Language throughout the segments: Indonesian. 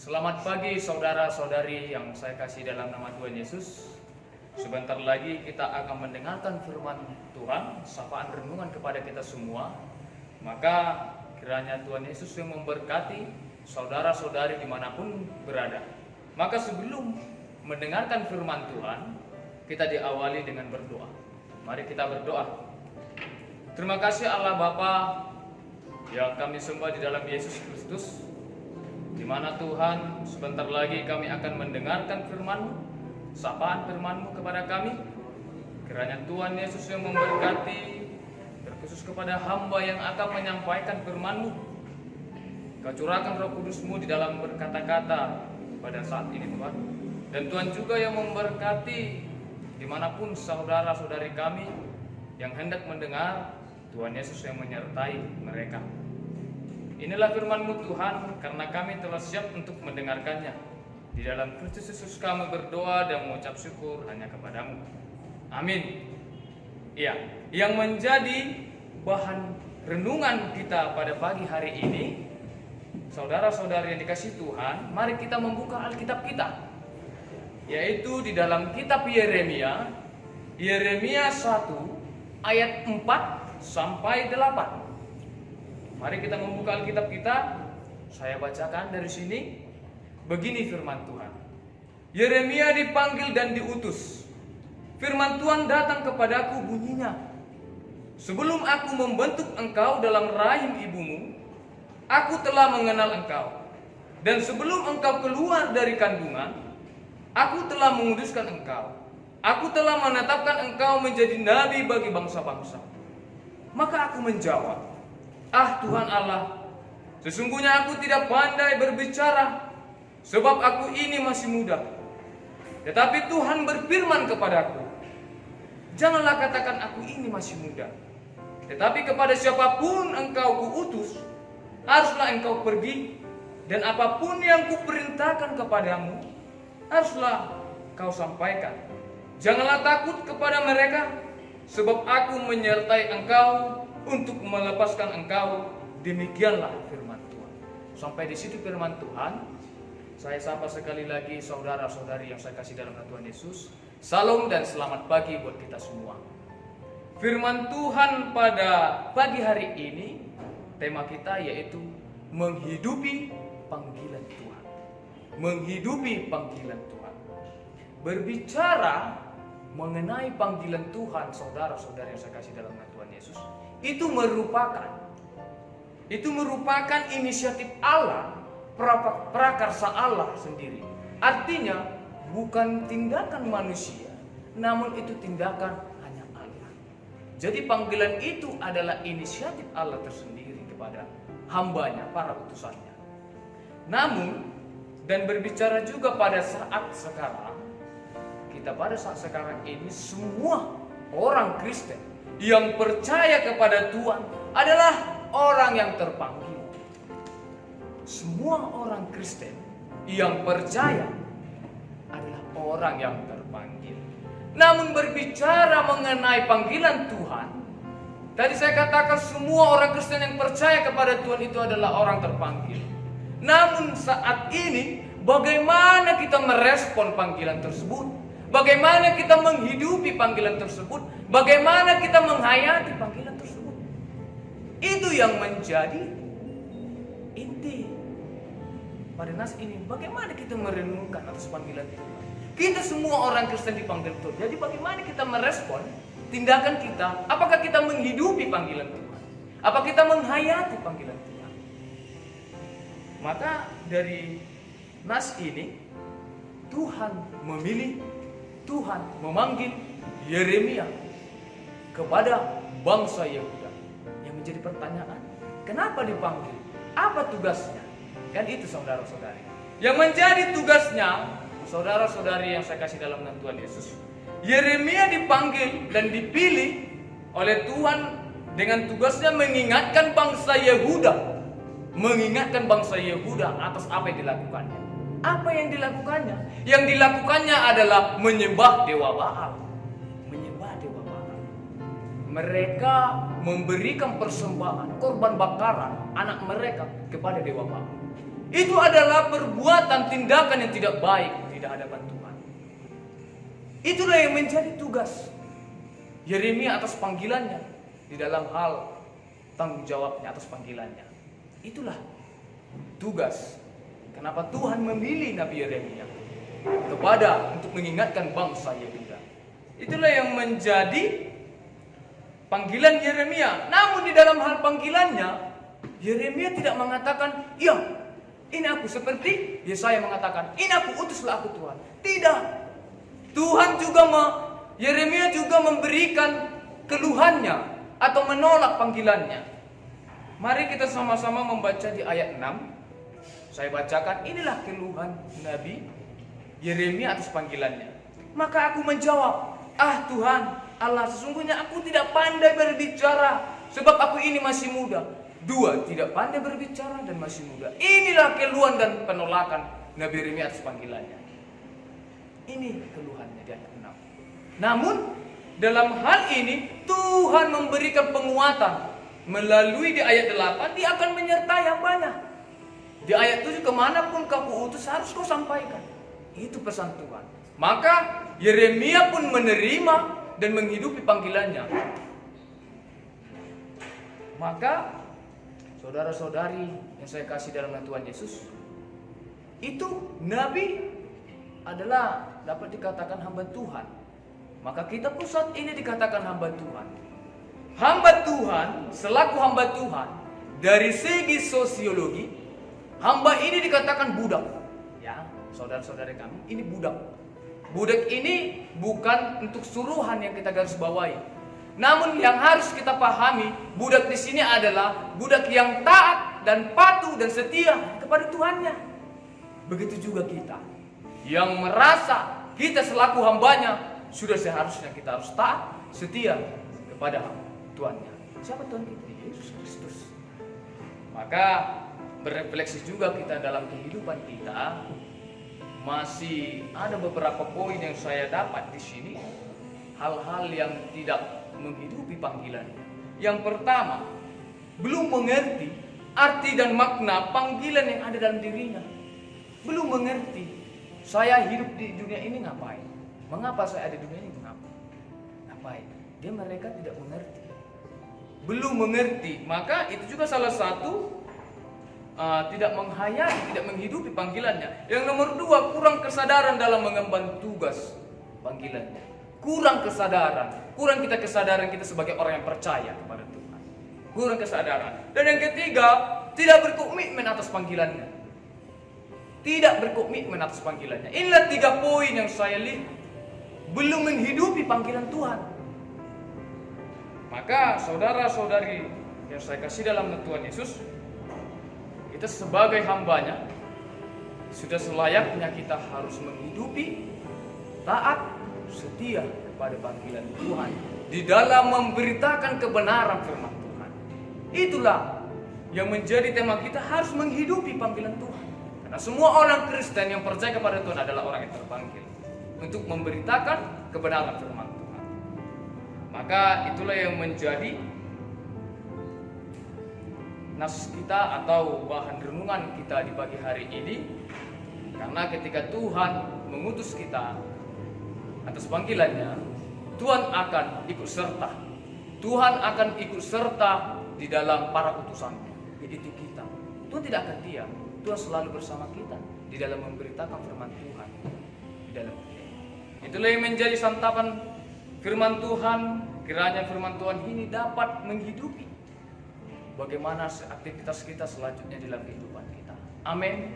Selamat pagi saudara-saudari yang saya kasih dalam nama Tuhan Yesus. Sebentar lagi kita akan mendengarkan firman Tuhan, sapaan renungan kepada kita semua. Maka kiranya Tuhan Yesus yang memberkati saudara-saudari dimanapun berada. Maka sebelum mendengarkan firman Tuhan, kita diawali dengan berdoa. Mari kita berdoa. Terima kasih Allah Bapa yang kami sembah di dalam Yesus Kristus, di mana Tuhan sebentar lagi kami akan mendengarkan firman-Mu, sapaan firman-Mu kepada kami. Kiranya Tuhan Yesus yang memberkati, terkhusus kepada hamba yang akan menyampaikan firman-Mu. Kau curahkan Roh Kudus-Mu di dalam berkata-kata pada saat ini Tuhan. Dan Tuhan juga yang memberkati dimanapun saudara-saudari kami yang hendak mendengar, Tuhan Yesus yang menyertai mereka. Inilah firman-Mu Tuhan, karena kami telah siap untuk mendengarkannya. Di dalam Kristus Yesus kami berdoa dan mengucap syukur hanya kepada-Mu. Amin. Iya, yang menjadi bahan renungan kita pada pagi hari ini, saudara-saudari yang dikasihi Tuhan, mari kita membuka Alkitab kita, yaitu di dalam kitab Yeremia 1 ayat 4 sampai 8. Mari kita membuka Alkitab kita. Saya bacakan dari sini. Begini firman Tuhan. Yeremia dipanggil dan diutus. Firman Tuhan datang kepadaku bunyinya. Sebelum aku membentuk engkau dalam rahim ibumu, aku telah mengenal engkau. Dan sebelum engkau keluar dari kandungan, aku telah menguduskan engkau. Aku telah menetapkan engkau menjadi nabi bagi bangsa-bangsa. Maka aku menjawab, ah Tuhan Allah, sesungguhnya aku tidak pandai berbicara, sebab aku ini masih muda. Tetapi Tuhan berfirman kepadaku, janganlah katakan aku ini masih muda. Tetapi kepada siapapun engkau kuutus, haruslah engkau pergi, dan apapun yang kuperintahkan kepadamu, haruslah kau sampaikan. Janganlah takut kepada mereka, sebab aku menyertai engkau untuk melepaskan engkau. Demikianlah firman Tuhan. Sampai di situ firman Tuhan. Saya sapa sekali lagi saudara-saudari yang saya kasih dalam nama Tuhan Yesus. Salam dan selamat pagi buat kita semua. Firman Tuhan pada pagi hari ini, tema kita yaitu menghidupi panggilan Tuhan. Menghidupi panggilan Tuhan. Berbicara mengenai panggilan Tuhan, saudara-saudari yang saya kasih dalam nama Tuhan Yesus, itu merupakan inisiatif Allah, prakarsa Allah sendiri. Artinya bukan tindakan manusia, namun itu tindakan hanya Allah. Jadi panggilan itu adalah inisiatif Allah tersendiri kepada hambanya, para utusannya. Namun, dan berbicara juga pada saat sekarang, pada saat sekarang ini semua orang Kristen yang percaya kepada Tuhan adalah orang yang terpanggil. Semua orang Kristen yang percaya adalah orang yang terpanggil. Namun berbicara mengenai panggilan Tuhan, tadi saya katakan semua orang Kristen yang percaya kepada Tuhan itu adalah orang terpanggil. Namun saat ini bagaimana kita merespon panggilan tersebut? Bagaimana kita menghidupi panggilan tersebut? Bagaimana kita menghayati panggilan tersebut? Itu yang menjadi inti pada nas ini. Bagaimana kita merenungkan atas panggilan Tuhan? Kita semua orang Kristen dipanggil Tuhan. Jadi bagaimana kita merespon tindakan kita? Apakah kita menghidupi panggilan Tuhan? Apa kita menghayati panggilan Tuhan? Maka dari nas ini, Tuhan memilih, Tuhan memanggil Yeremia kepada bangsa Yehuda. Yang menjadi pertanyaan, kenapa dipanggil? Apa tugasnya? Kan itu saudara-saudari. Yang menjadi tugasnya, saudara-saudari yang saya kasih dalam nama Tuhan Yesus, Yeremia dipanggil dan dipilih oleh Tuhan dengan tugasnya mengingatkan bangsa Yehuda. Mengingatkan bangsa Yehuda atas apa yang dilakukannya. Apa yang dilakukannya? Yang dilakukannya adalah menyembah Dewa Baal. Menyembah Dewa Baal. Mereka memberikan persembahan, korban bakaran anak mereka kepada Dewa Baal. Itu adalah perbuatan tindakan yang tidak baik di hadapan Tuhan. Itulah yang menjadi tugas Yeremia atas panggilannya, di dalam hal tanggung jawabnya atas panggilannya. Itulah tugas kenapa Tuhan memilih Nabi Yeremia untuk mengingatkan bangsa Yehuda. Itulah yang menjadi panggilan Yeremia. Namun di dalam hal panggilannya, Yeremia tidak mengatakan, "Ya, ini aku," seperti Yesaya mengatakan, "Ini aku, utuslah aku Tuhan." Tidak. Yeremia juga memberikan keluhannya atau menolak panggilannya. Mari kita sama-sama membaca di ayat 6. Saya bacakan, inilah keluhan Nabi Yeremia atas panggilannya. Maka aku menjawab, "Ah Tuhan Allah, sesungguhnya aku tidak pandai berbicara, sebab aku ini masih muda." 2. Tidak pandai berbicara dan masih muda. Inilah keluhan dan penolakan Nabi Yeremia atas panggilannya. Ini keluhannya di ayat 6. Namun dalam hal ini Tuhan memberikan penguatan. Melalui di ayat 8, Dia akan menyertai hambanya. Di ayat 7, kemanapun kau utus harus kau sampaikan. Itu pesan Tuhan. Maka Yeremia pun menerima dan menghidupi panggilannya. Maka saudara-saudari yang saya kasih dalam nama Tuhan Yesus, itu Nabi adalah dapat dikatakan hamba Tuhan. Maka kita pun saat ini dikatakan hamba Tuhan. Hamba Tuhan, selaku hamba Tuhan, dari segi sosiologi, hamba ini dikatakan budak. Ya, saudara-saudara kami, ini budak. Budak ini bukan untuk suruhan yang kita garis bawahi. Namun yang harus kita pahami, budak di sini adalah budak yang taat dan patuh dan setia kepada Tuhannya. Begitu juga kita yang merasa kita selaku hambanya, sudah seharusnya kita harus taat, setia kepada Tuhannya. Siapa Tuhan kita? Yesus Kristus. Maka berefleksi juga kita dalam kehidupan kita, masih ada beberapa poin yang saya dapat di sini, hal-hal yang tidak menghidupi panggilan. Yang pertama, belum mengerti arti dan makna panggilan yang ada dalam dirinya. Belum mengerti, saya hidup di dunia ini ngapain? Mengapa saya ada di dunia ini? Ngapain? Mereka tidak mengerti. Belum mengerti, maka itu juga salah satu tidak menghayati, tidak menghidupi panggilannya. Yang nomor 2, kurang kesadaran dalam mengemban tugas panggilannya. Kurang kesadaran, kurang kesadaran kita sebagai orang yang percaya kepada Tuhan. Kurang kesadaran. Dan yang ketiga, tidak berkomitmen atas panggilannya. Tidak berkomitmen atas panggilannya. Inilah 3 poin yang saya lihat. Belum menghidupi panggilan Tuhan. Maka saudara-saudari yang saya kasih dalam nama Tuhan Yesus, kita sebagai hambanya, sudah selayaknya kita harus menghidupi taat, setia kepada panggilan Tuhan di dalam memberitakan kebenaran firman Tuhan. Itulah yang menjadi tema kita, harus menghidupi panggilan Tuhan. Karena semua orang Kristen yang percaya kepada Tuhan adalah orang yang terpanggil untuk memberitakan kebenaran firman Tuhan. Maka itulah yang menjadi nas kita atau bahan renungan kita di pagi hari ini. Karena ketika Tuhan mengutus kita atas panggilannya, Tuhan akan ikut serta. Tuhan akan ikut serta di dalam para utusannya, yaitu kita. Tuhan tidak akan diam. Tuhan selalu bersama kita di dalam memberitakan firman Tuhan di dalam kita. Itulah yang menjadi santapan firman Tuhan. Kiranya firman Tuhan ini dapat menghidupi bagaimana aktivitas kita selanjutnya dalam kehidupan kita. Amin.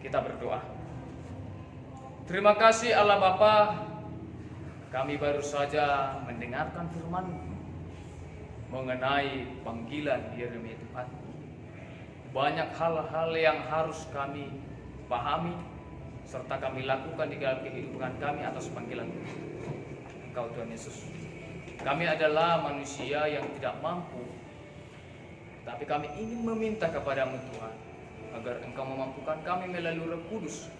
Kita berdoa. Terima kasih Allah Bapa, kami baru saja mendengarkan firman mengenai panggilan Yeremia Tuhan. Banyak hal-hal yang harus kami pahami serta kami lakukan di dalam kehidupan kami atas panggilan Engkau Tuhan Yesus. Kami adalah manusia yang tidak mampu, tapi kami ingin meminta kepadamu Tuhan, agar Engkau memampukan kami melalui Roh Kudus,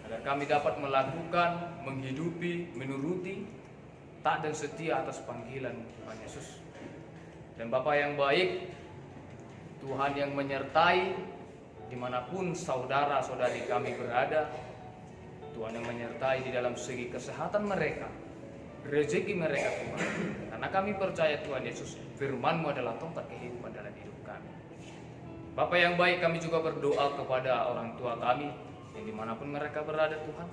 agar kami dapat melakukan, menghidupi, menuruti, taat dan setia atas panggilan Tuhan Yesus. Dan Bapa yang baik, Tuhan yang menyertai dimanapun saudara-saudari kami berada. Tuhan yang menyertai di dalam segi kesehatan mereka, rezeki mereka Tuhan. Karena kami percaya Tuhan Yesus, firman-Mu adalah tongkat kehidupan dalam hidup kami. Bapa yang baik, kami juga berdoa kepada orang tua kami yang dimanapun mereka berada Tuhan.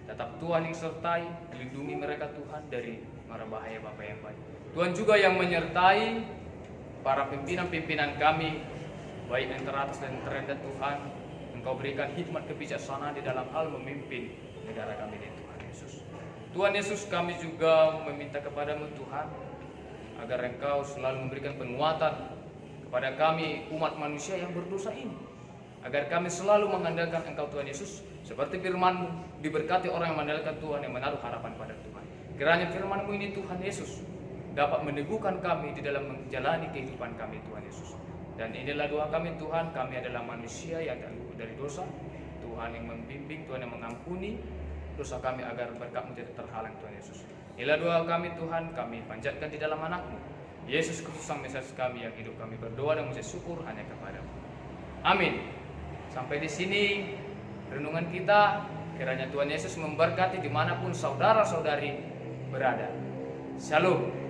Tetap Tuhan yang sertai, lindungi mereka Tuhan dari mara bahaya Bapa yang baik. Tuhan juga yang menyertai para pimpinan-pimpinan kami, baik yang teratas dan terendah Tuhan. Engkau berikan hikmat kebijaksanaan di dalam hal memimpin negara kami ini Tuhan Yesus. Tuhan Yesus, kami juga meminta kepadamu Tuhan, agar Engkau selalu memberikan penguatan kepada kami umat manusia yang berdosa ini. Agar kami selalu mengandalkan Engkau Tuhan Yesus. Seperti firman-Mu, diberkati orang yang mengandalkan Tuhan, yang menaruh harapan pada Tuhan. Kiranya firman-Mu ini Tuhan Yesus dapat meneguhkan kami di dalam menjalani kehidupan kami Tuhan Yesus. Dan inilah doa kami Tuhan, kami adalah manusia yang terluput dari dosa. Tuhan yang membimbing, Tuhan yang mengampuni dosa kami agar berkat-Mu tidak terhalang Tuhan Yesus. Inilah doa kami Tuhan, kami panjatkan di dalam anak-Mu Yesus Kristus Sang Mesias kami yang hidup. Kami berdoa dan mengucap syukur hanya kepada-Mu. Amin. Sampai di sini renungan kita. Kiranya Tuhan Yesus memberkati dimanapun saudara-saudari berada. Shalom.